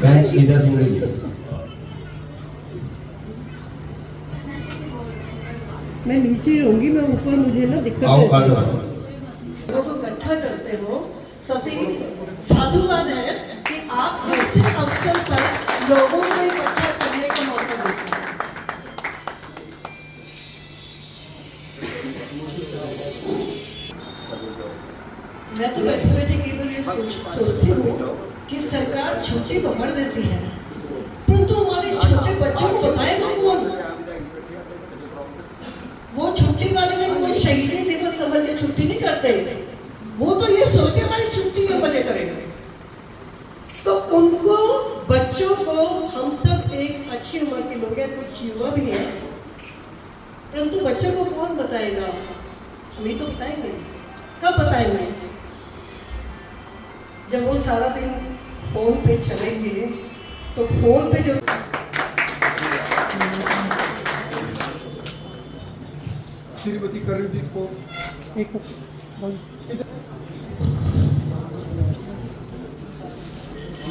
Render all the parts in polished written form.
बहन श्रीजा सिंह जी। मैं नीचे ही रहूंगी, मैं ऊपर मुझे ना दिक्कत आओ रहती आ है। जाओ। लोगों को इकट्ठा करते हो, सभी साधुवाद है कि आप ऐसे अवसर पर लोगों को इकट्ठा करने का मौका देते हैं। मैं तो बैठे बैठे कई बार ये सोचती हूँ कि सरकार छुट्टी तो कर देती है, परंतु हमारे छोटे बच्चों को बताएगा कौन? वो छुट्टी वाले दिन कोई शहीदी दिवस समझ के छुट्टी नहीं करते, वो तो ये सोच के हमारी छुट्टी क्यों मजे करेंगे। तो उनको बच्चों को हम सब एक अच्छी उम्र के लोग हैं, कुछ युवा भी हैं, परंतु बच्चों को कौन बताएगा? हम ही तो बताएंगे। कब बताएंगे? जब वो सारा दिन फोन पे चलेंगे, तो फोन पे जो श्रीमती करणजीत को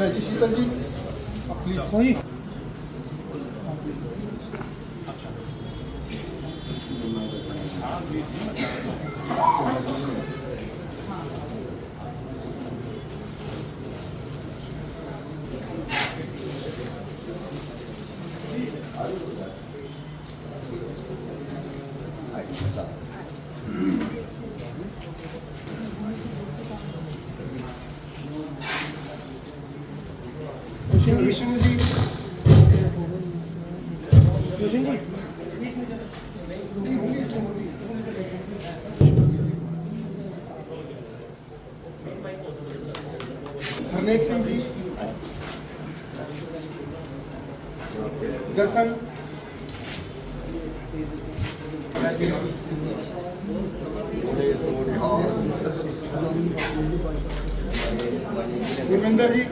जी शीतल जी प्लीज। विष्णु जी हरनेक सिंह जी दर्शन गुरविंदर जी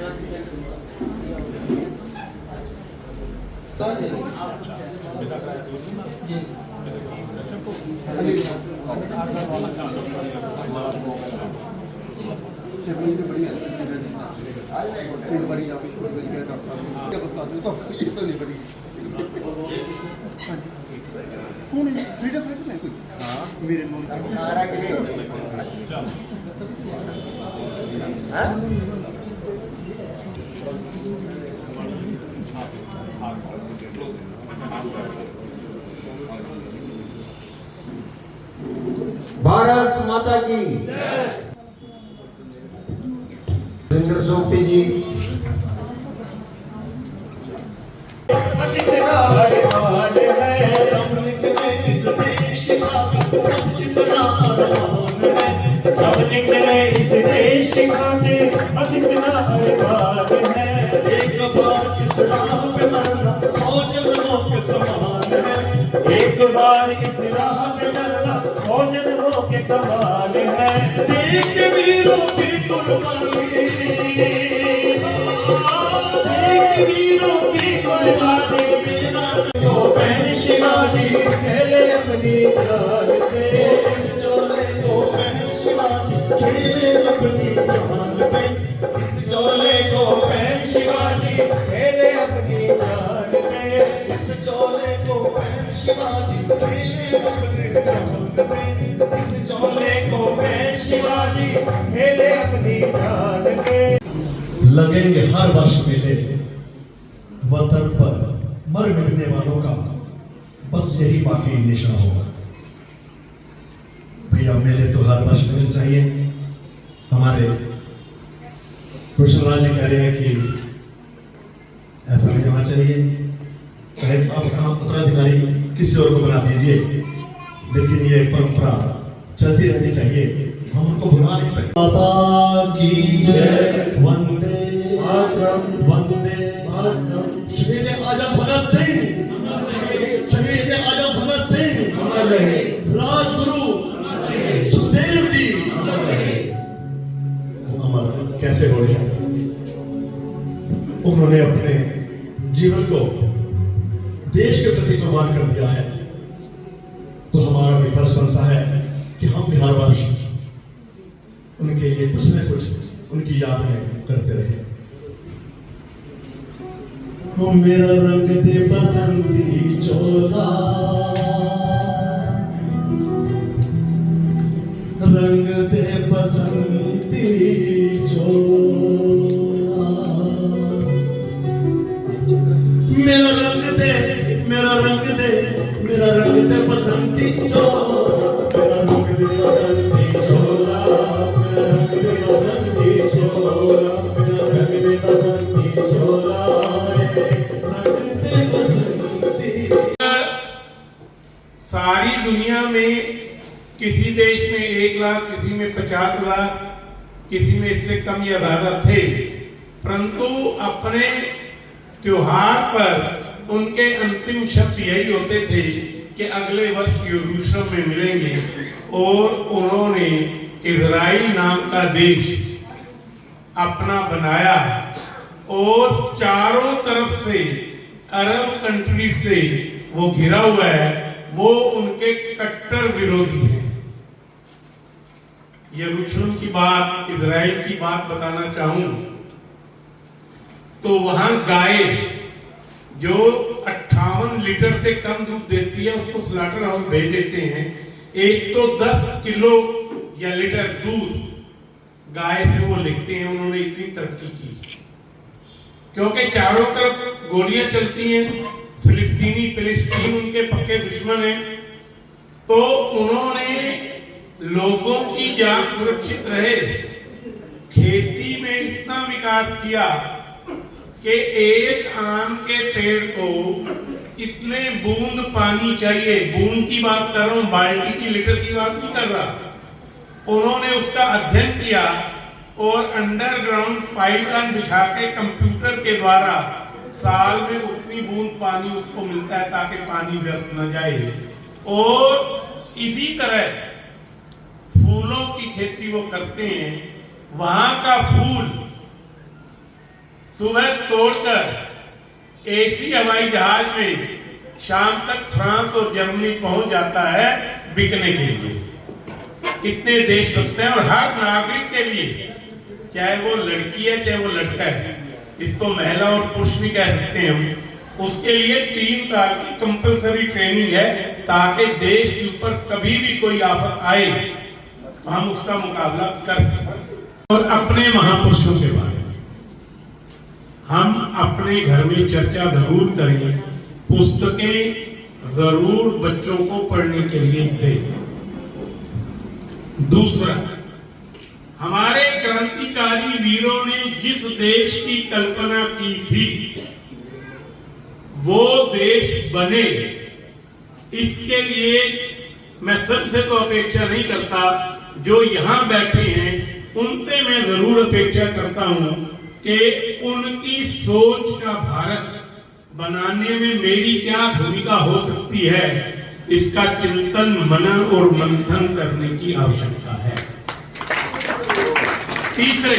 कौन है? फ्रीडम फाइटर है कोई? हाँ मेरे भारत माता की सुरेंद्र सोपी जी। एक बार इस राह पे चलना 100 जन्मों के समान है। देख वीरों की कुर्बानी, देख वीरों की कुर्बानी, तो बहन शिवाजी खेले अपनी जान पे, चोले को बहन शिवाजी खेले अपनी जान पे, इस चोले को बहन शिवाजी खेले अपनी जान पे, इस चोले को बहन शिवाजी खेले अपने जान पे, इस चोले को बहन शिवाजी खेले अपनी जान पे। लगेंगे हर वर्ष मेले, वतन पर मर मिटने वालों का बस यही बाकी निशान होगा। भैया मेले तो हर वर्ष मिलने चाहिए। हमारे कृष्णराज जी कह रहे हैं कि ऐसा नहीं होना चाहिए, चाहे आप उत्तराधिकारी किसी और को बना दीजिए, लेकिन ये परंपरा चलती रहनी चाहिए, हम उनको भुला नहीं सकते। माता की जय, वंदे वंदे शहीद आजम भगत सिंह, शहीद आजम भगत सिंह, राजगुरु सुखदेव जी वो अमर कैसे हो रहे हैं। उन्होंने अपने जीवन को देश के प्रति कुर्बान कर दिया है, तो हमारा भी फर्ज बनता है कि हम भी हर वर्ष उनके लिए कुछ न कुछ उनकी याद में करते रहे। ओ मेरा रंग दे बसंती चोला, रंग दे बसंती चोला, मेरा रंग दे, मेरा रंग दे, मेरा रंग दे बसंती चोला, मेरा रंग दे बसंती चोला, मेरा रंग दे बसंती चोला, मेरा रंग दे बसंती चोला, रंग दे बसंती। सारी दुनिया में किसी देश में 1 लाख, किसी में 50 लाख, किसी में इससे कम या ज्यादा थे, परंतु अपने त्योहार पर उनके अंतिम शब्द यही होते थे कि अगले वर्ष यरूशलेम में मिलेंगे। और उन्होंने इजराइल नाम का देश अपना बनाया और चारों तरफ से अरब कंट्री से वो घिरा हुआ है, वो उनके कट्टर विरोधी हैं। यरूशलेम की बात, इजराइल की बात बताना चाहूं तो वहां गाय जो 58 लीटर से कम दूध देती है उसको स्लॉटर हाउस भेज देते हैं। 110 किलो या लीटर दूध गाय से वो लेते हैं। उन्होंने इतनी तरक्की की क्योंकि चारों तरफ गोलियां चलती हैं, फिलिस्तीन उनके पक्के दुश्मन हैं, तो उन्होंने लोगों की जान सुरक्षित रहे, खेती में इतना विकास किया कि एक आम के पेड़ को कितने बूंद पानी चाहिए, बूंद की बात कर रहा हूं, बाल्टी की, लीटर की बात नहीं कर रहा। उन्होंने उसका अध्ययन किया और अंडरग्राउंड पाइपलाइन बिछा के कंप्यूटर के द्वारा साल में उतनी बूंद पानी उसको मिलता है ताकि पानी व्यर्थ न जाए। और इसी तरह फूलों की खेती वो करते हैं। वहां का फूल सुबह तोड़कर एसी हवाई जहाज में शाम तक फ्रांस और जर्मनी पहुंच जाता है बिकने के लिए। कितने देश लगते हैं और हर नागरिक के लिए, चाहे वो लड़की है चाहे वो लड़का है, इसको महिला और पुरुष भी कह सकते हैं हम, उसके लिए 3 साल की कंपलसरी ट्रेनिंग है ताकि देश के ऊपर कभी भी कोई आफत आए तो हम उसका मुकाबला कर सकें। और अपने महापुरुषों के बारे में हम अपने घर में चर्चा जरूर करें, पुस्तकें जरूर बच्चों को पढ़ने के लिए दें। दूसरा, हमारे क्रांतिकारी वीरों ने जिस देश की कल्पना की थी वो देश बने, इसके लिए मैं सबसे तो अपेक्षा नहीं करता, जो यहां बैठे हैं उनसे मैं जरूर अपेक्षा करता हूं कि उनकी सोच का भारत बनाने में मेरी क्या भूमिका हो सकती है, इसका चिंतन, मनन और मंथन करने की आवश्यकता है। तीसरे,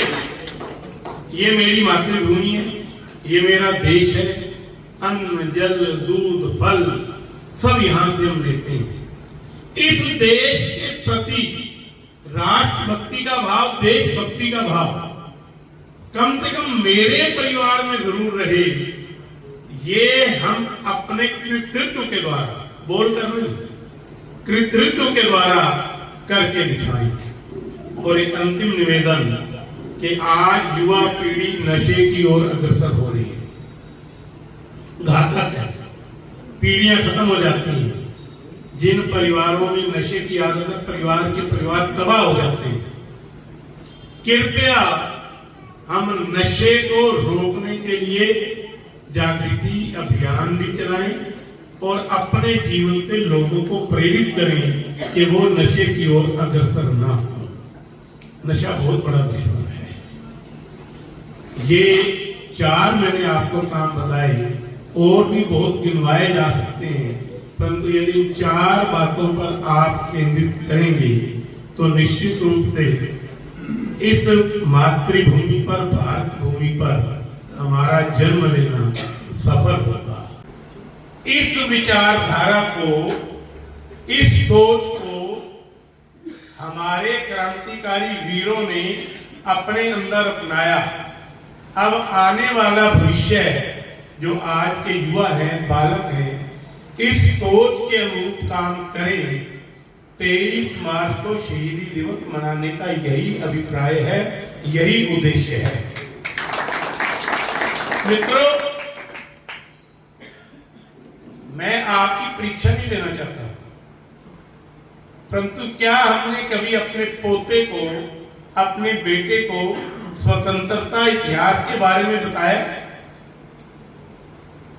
ये मेरी मातृभूमि है, ये मेरा देश है, अन्न जल दूध फल सब यहां से हम लेते हैं। इस देश के प्रति राष्ट्रभक्ति का भाव, देशभक्ति का भाव कम से कम मेरे परिवार में जरूर रहे। ये हम अपने कृतित्व के द्वारा, बोलकर नहीं, कृतित्व के द्वारा करके दिखाएं। और एक अंतिम निवेदन कि आज युवा पीढ़ी नशे की ओर अग्रसर हो रही है, घातक है, पीढ़ियां खत्म हो जाती हैं। जिन परिवारों में नशे की आदत है, परिवार तबाह हो जाते हैं। कृपया हम नशे को रोकने के लिए जागृति अभियान भी चलाएं और अपने जीवन से लोगों को प्रेरित करें कि वो नशे की ओर अग्रसर ना हो। नशा बहुत बड़ा दुश्मन है। ये 4 मैंने आपको काम बताए, और भी बहुत गिनवाए जा सकते हैं, परंतु यदि इन 4 बातों पर आप केंद्रित करेंगे तो निश्चित रूप से इस मातृभूमि पर, भारत भूमि पर हमारा जन्म लेना सफल होगा। इस विचारधारा को, इस सोच को हमारे क्रांतिकारी वीरों ने अपने अंदर अपनाया। अब आने वाला भविष्य जो आज के युवा हैं, बालक हैं, इस सोच के अनुरूप काम करें। 23 मार्च को शहीदी दिवस मनाने का यही अभिप्राय है, यही उद्देश्य है। मित्रों, मैं आपकी परीक्षा नहीं लेना चाहता, परंतु क्या हमने कभी अपने पोते को, अपने बेटे को स्वतंत्रता इतिहास के बारे में बताया?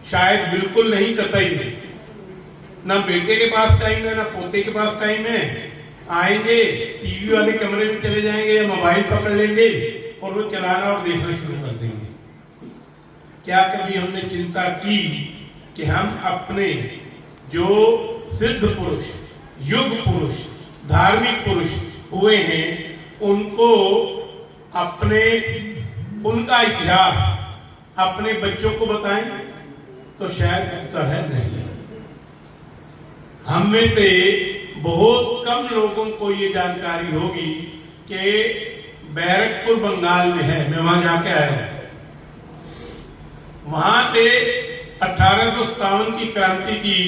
शायद बिल्कुल नहीं, कतई नहीं। ना बेटे के पास टाइम है, ना पोते के पास टाइम है। आएंगे, टीवी वाले कमरे में चले जाएंगे या मोबाइल पकड़ लेंगे और वो चलाना और देखना शुरू कर देंगे। क्या कभी हमने चिंता की कि हम अपने जो सिद्ध पुरुष, युग पुरुष, धार्मिक पुरुष हुए हैं, उनको अपने, उनका इतिहास अपने बच्चों को बताएं? तो शायद उत्तर है नहीं। हम में से बहुत कम लोगों को ये जानकारी होगी कि बैरकपुर बंगाल में है। मैं वहां जाके आया हूं। वहां से 1857 की क्रांति की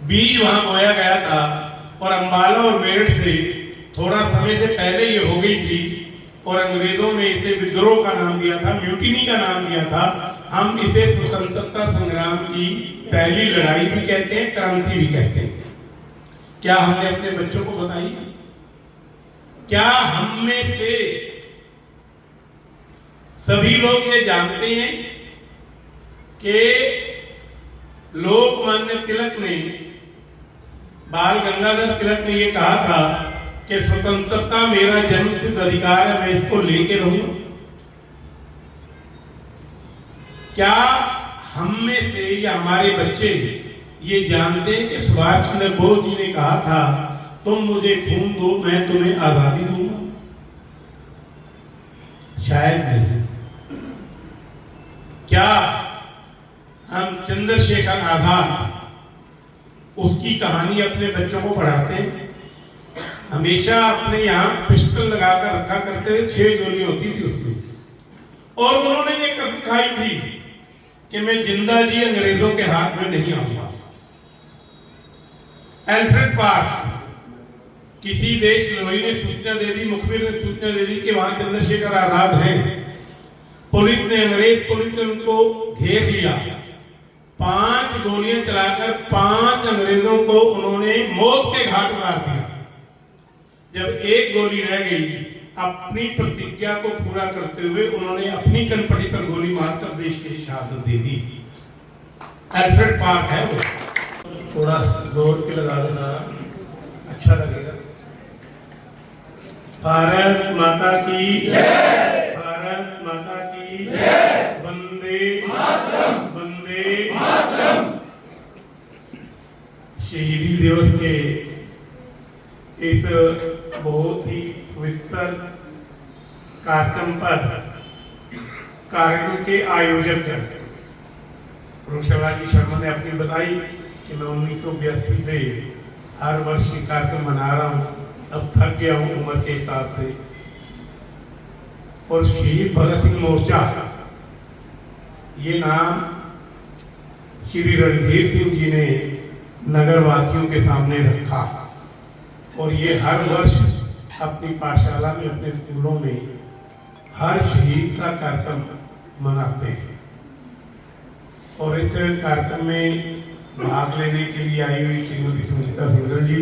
बीज वहां बोया गया था और अंबाला और मेरठ से थोड़ा समय से पहले ये हो गई थी और अंग्रेजों ने इसे विद्रोह का नाम दिया था, म्यूटिनी का नाम दिया था। हम इसे स्वतंत्रता संग्राम की पहली लड़ाई भी कहते हैं, क्रांति भी कहते हैं। क्या हमने अपने बच्चों को बताई? क्या हम में से सभी लोग ये जानते हैं कि लोकमान्य तिलक ने, बाल गंगाधर तिलक ने ये कहा था कि स्वतंत्रता मेरा जन्मसिद्ध अधिकार है, मैं इसको लेके रहूंगा? क्या हम में से या हमारे बच्चे ये जानते हैं कि सुभाष चंद्र बोस जी ने कहा था, तुम मुझे खून दो, मैं तुम्हें आजादी दूंगा? शायद नहीं। क्या हम चंद्रशेखर आजाद, उसकी कहानी अपने बच्चों को पढ़ाते हैं? हमेशा अपने यहाँ पिस्टल लगाकर रखा करते थे, 6 गोली होती थी उसमें, और उन्होंने ये कसम खाई थी कि मैं जिंदा जी अंग्रेजों के हाथ में नहीं आऊंगा। एल्फ्रेड पार्क, किसी देशद्रोही ने सूचना दे दी, मुखबिर ने सूचना दे दी कि वहां चंद्रशेखर आजाद हैं। पुलिस ने, अंग्रेज पुलिस ने उनको घेर लिया। 5 गोलियां चलाकर 5 अंग्रेजों को उन्होंने मौत के घाट उतार दिया। जब एक गोली रह गई, अपनी प्रतिज्ञा को पूरा करते हुए उन्होंने अपनी कनपटी पर गोली मारकर देश की शहादत दे दी। एल्फ्रेड पार्क है वो। थोड़ा जोर के लगा देना, अच्छा लगेगा। भारत माता की जय, भारत माता की जय, वंदे मातरम, वंदे मातरम। शहीदी दिवस के इस बहुत ही पवित्र कार्यक्रम पर, कार्यक्रम के आयोजक शिवाजी शर्मा ने अपनी बताई कि मैं 1982 से हर वर्ष ये कार्यक्रम मना रहा हूँ, अब थक गया हूँ उम्र के हिसाब से। और शहीद भगत सिंह मोर्चा, ये नाम श्री रणधीर सिंह जी ने नगर वासियों के सामने रखा और ये हर वर्ष अपनी पाठशाला में, अपने स्कूलों में हर शहीद का कार्यक्रम मनाते हैं। और इस कार्यक्रम में भाग लेने के लिए आई हुई श्रीमती संगीता सिंघल जी,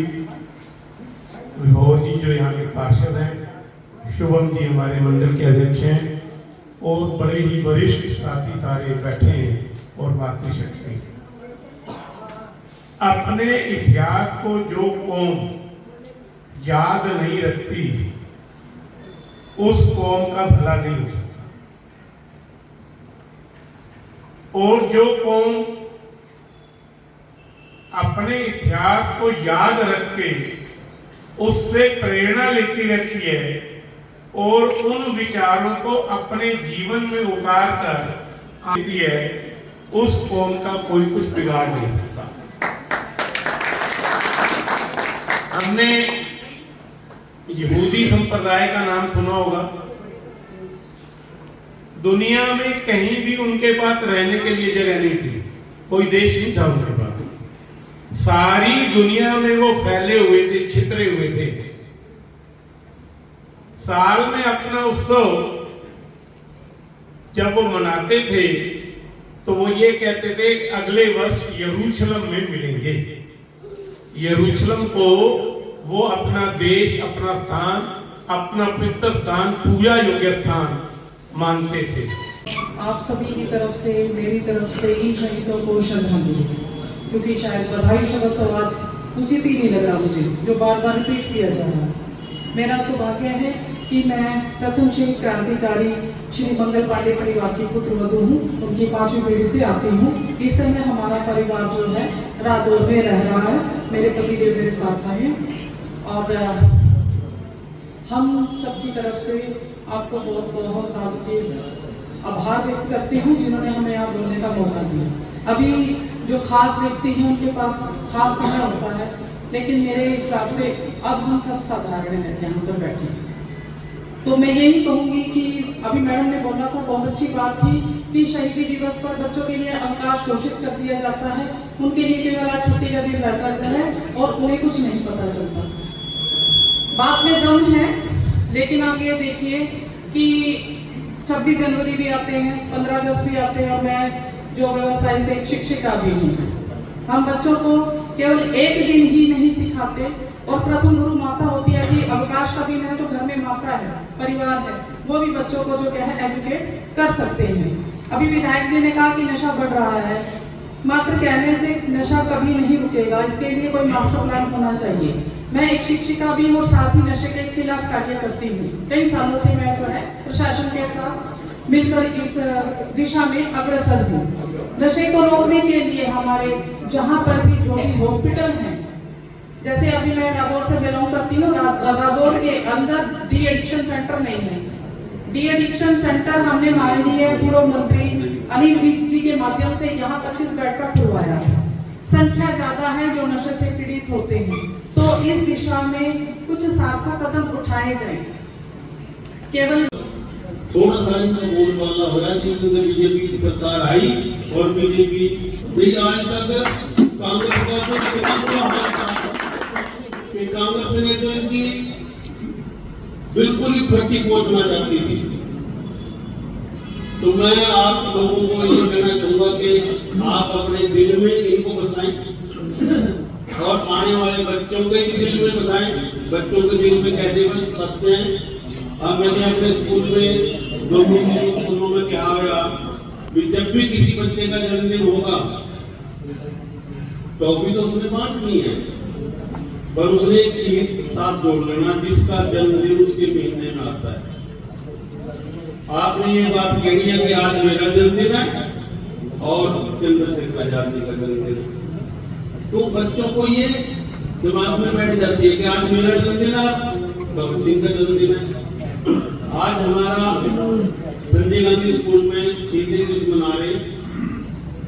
विभोर जी जो यहाँ के पार्षद हैं, शुभम जी हमारे मंडल के अध्यक्ष हैं, और बड़े ही वरिष्ठ साथी सारे बैठे हैं और मातृशक्ति। अपने इतिहास को जो कौम याद नहीं रखती, उस कौम का भला नहीं हो सकता। और जो कौम अपने इतिहास को याद रख के उससे प्रेरणा लेती रहती है और उन विचारों को अपने जीवन में उतार कर आती है, उस कौम का कोई कुछ बिगाड़ नहीं सकता। हमने यहूदी संप्रदाय का नाम सुना होगा। दुनिया में कहीं भी उनके पास रहने के लिए जगह नहीं थी, कोई देश नहीं था उनके पास। सारी दुनिया में वो फैले हुए थे, छितरे हुए थे। साल में अपना उत्सव जब वो मनाते थे तो वो ये कहते थे अगले वर्ष यरूशलेम में मिलेंगे। यरूशलेम को वो अपना देश, अपना स्थान, अपना पवित्र स्थान, पूजा योग्य स्थान मानते थे। आप सभी की तरफ से, मेरी तरफ से इन शहीदों को श्रद्धांजलि, क्योंकि शायद बधाई शब्द तो आज उचित ही नहीं लग रहा मुझे, जो बार बार रिपीट किया जा रहा है। मेरा सौभाग्य है कि मैं प्रथम शहीद क्रांतिकारी श्री मंगल पांडे परिवार की पुत्र वधू हूँ, उनकी 5वीं पीढ़ी से आती हूँ। इस समय हमारा परिवार जो है रादौर में रह रहा है, मेरे पति देव मेरे साथ आए हैं और हम सबकी तरफ से आपको बहुत बहुत आज के आभार व्यक्त करती हूँ जिन्होंने हमें यहाँ बोलने का मौका दिया। अभी जो खास व्यक्ति हैं उनके पास खास समय होता है, लेकिन मेरे हिसाब से अब हम सब साधारण हैं यहाँ पर बैठे हैं। तो मैं यही कहूँगी कि अभी मैडम ने बोला था, बहुत अच्छी बात थी कि शहीदी दिवस पर बच्चों के लिए अवकाश घोषित कर दिया जाता है। उनके लिए केवल आज छुट्टी का दिन रहता है और उन्हें कुछ नहीं पता चलता। बात में दम है, लेकिन आप ये देखिए कि 26 जनवरी भी आते हैं, 15 अगस्त भी आते हैं और मैं जो व्यवसाय से एक शिक्षिका भी हूँ। हम बच्चों को केवल एक दिन ही नहीं सिखाते और प्रथम गुरु माता होती है कि अवकाश का दिन है तो घर में माता है, परिवार है, वो भी बच्चों को जो क्या है एजुकेट कर सकते हैं। अभी विधायक जी ने कहा कि नशा बढ़ रहा है, मात्र कहने से नशा कभी नहीं रुकेगा, इसके लिए कोई मास्टर प्लान होना चाहिए। मैं एक शिक्षिका भी हूँ और साथ ही नशे के खिलाफ कार्य करती हूँ। कई सालों से मैं जो है प्रशासन के साथ मिलकर इस दिशा में अग्रसर हूँ। नशे को रोकने के लिए हमारे जहाँ पर भी जो भी हॉस्पिटल हैं, जैसे अभी मैं रादौर से बिलोंग करती हूँ, रादौर के अंदर डी एडिक्शन सेंटर नहीं है। डी एडिक्शन सेंटर हमने माननीय पूर्व मंत्री अनिल विज जी के माध्यम से यहाँ 25 बेड का खुलवाया। संख्या ज्यादा है जो नशे से पीड़ित होते हैं, तो इस दिशा में कुछ सार्थक कदम उठाए जाए। केवल थोड़ा सा इनका बोलबाला हो रहा है कि बीजेपी सरकार आई और बीजेपी आज तक कांग्रेस का कि कांग्रेस ने तो इनकी बिल्कुल ही फटी पोतना चाहती थी। तो मैं आप लोगों को ये कहना चाहूंगा कि आप अपने दिल में इनको बसाएं और आने वाले बच्चों के भी दिल में बसाएं। बच्चों के दिल में कैसे बसते हैं? अब मैंने अपने स्कूल में दोनों स्कूलों में क्या होगा कि जब भी किसी बच्चे का जन्मदिन होगा तो भी तो उसने बांटनी है, पर उसने एक चीज साथ जोड़ लेना जिसका जन्मदिन उसके महीने में आता है। आपने ये बात कहनी है कि आज मेरा जन्मदिन है और चंद्रशेखर आजाद जी का जन्मदिन है, तो बच्चों को ये दिमाग में बैठ जाती है कि आज मेरा जन्मदिन है, भगत सिंह का जन्मदिन है। आज हमारा संजय गांधी स्कूल में शहीदी दिवस मना रहे,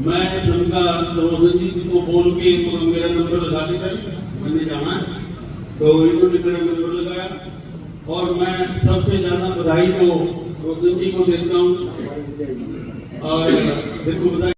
मैं उनका रोशन जी को बोल के मेरा नंबर लगा देता, मैंने जाना है तो इन्होंने मेरा नंबर लगाया और मैं सबसे ज्यादा बधाई तो रोशन जी को देता हूँ। और देखो बधाई